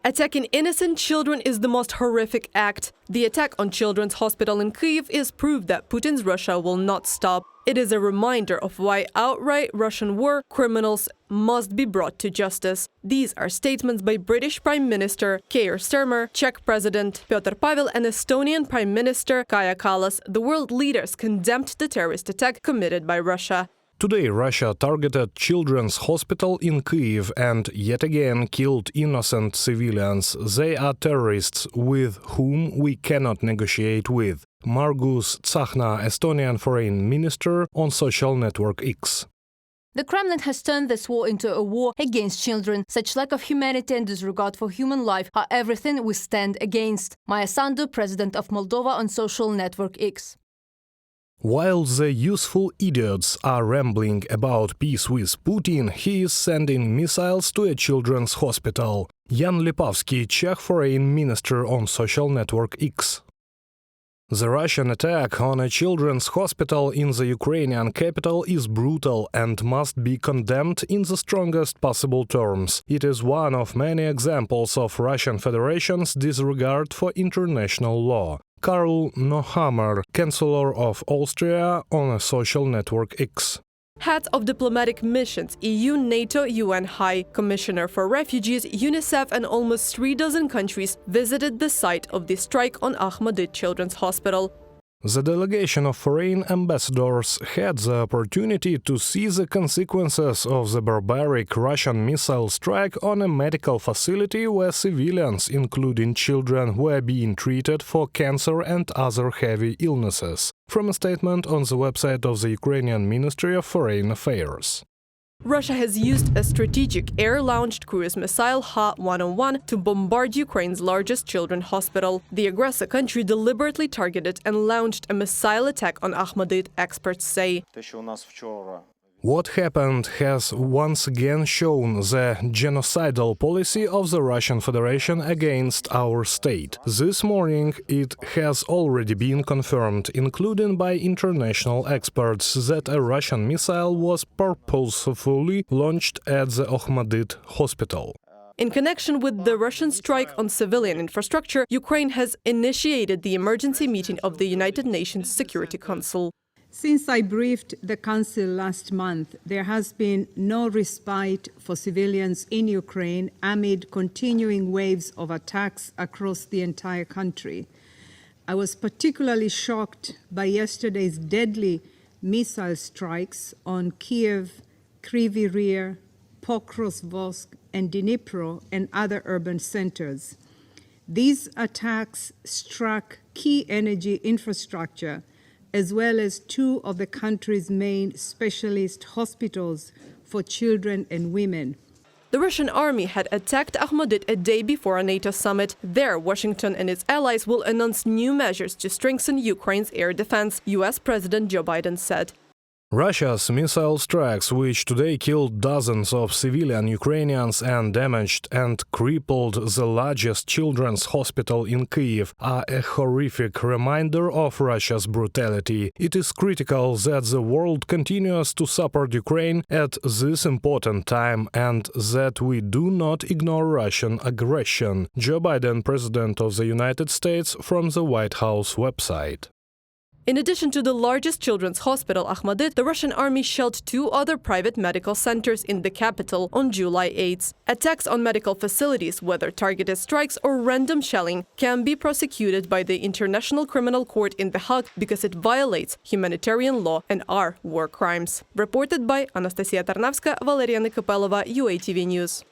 Attacking innocent children is the most horrific act. The attack on Children's Hospital in Kyiv is proof that Putin's Russia will not stop. It is a reminder of why outright Russian war criminals must be brought to justice. These are statements by British Prime Minister Keir Starmer, Czech President Petr Pavel and Estonian Prime Minister Kaja Kallas. The world leaders condemned the terrorist attack committed by Russia. Today, Russia targeted Children's Hospital in Kyiv and yet again killed innocent civilians. They are terrorists with whom we cannot negotiate with. Margus Tsahkna, Estonian Foreign Minister, on social network X. The Kremlin has turned this war into a war against children. Such lack of humanity and disregard for human life are everything we stand against. Maya Sandu, President of Moldova, on social network X. While the useful idiots are rambling about peace with Putin, he is sending missiles to a children's hospital. Jan Lipavsky, Czech Foreign Minister, on social network X. The Russian attack on a children's hospital in the Ukrainian capital is brutal and must be condemned in the strongest possible terms. It is one of many examples of Russian Federation's disregard for international law. Karl Nehammer, Chancellor of Austria, on a social network X. Heads of diplomatic missions, EU, NATO, UN High Commissioner for Refugees, UNICEF and almost 36 countries visited the site of the strike on Okhmadyt Children's Hospital. The delegation of foreign ambassadors had the opportunity to see the consequences of the barbaric Russian missile strike on a medical facility where civilians, including children, were being treated for cancer and other heavy illnesses, from a statement on the website of the Ukrainian Ministry of Foreign Affairs. Russia has used a strategic air-launched cruise missile Ha-101 to bombard Ukraine's largest children's hospital. The aggressor country deliberately targeted and launched a missile attack on Okhmadyt, experts say. What happened has once again shown the genocidal policy of the Russian Federation against our state. This morning it has already been confirmed, including by international experts, that a Russian missile was purposefully launched at the Okhmadyt hospital. In connection with the Russian strike on civilian infrastructure, Ukraine has initiated the emergency meeting of the United Nations Security Council. Since I briefed the Council last month, there has been no respite for civilians in Ukraine amid continuing waves of attacks across the entire country. I was particularly shocked by yesterday's deadly missile strikes on Kyiv, Kryvyi Rih, Pokrovsk, and Dnipro and other urban centers. These attacks struck key energy infrastructure, as well as two of the country's main specialist hospitals for children and women. The Russian army had attacked Okhmadyt a day before a NATO summit. There, Washington and its allies will announce new measures to strengthen Ukraine's air defense, US President Joe Biden said. Russia's missile strikes, which today killed dozens of civilian Ukrainians and damaged and crippled the largest children's hospital in Kyiv, are a horrific reminder of Russia's brutality. It is critical that the world continues to support Ukraine at this important time and that we do not ignore Russian aggression. Joe Biden, President of the United States, from the White House website. In addition to the largest children's hospital, Okhmadyt, the Russian army shelled two other private medical centers in the capital on July 8. Attacks on medical facilities, whether targeted strikes or random shelling, can be prosecuted by the International Criminal Court in The Hague because it violates humanitarian law and are war crimes. Reported by Anastasia Tarnavska, Valeria Nikopelova, UATV News.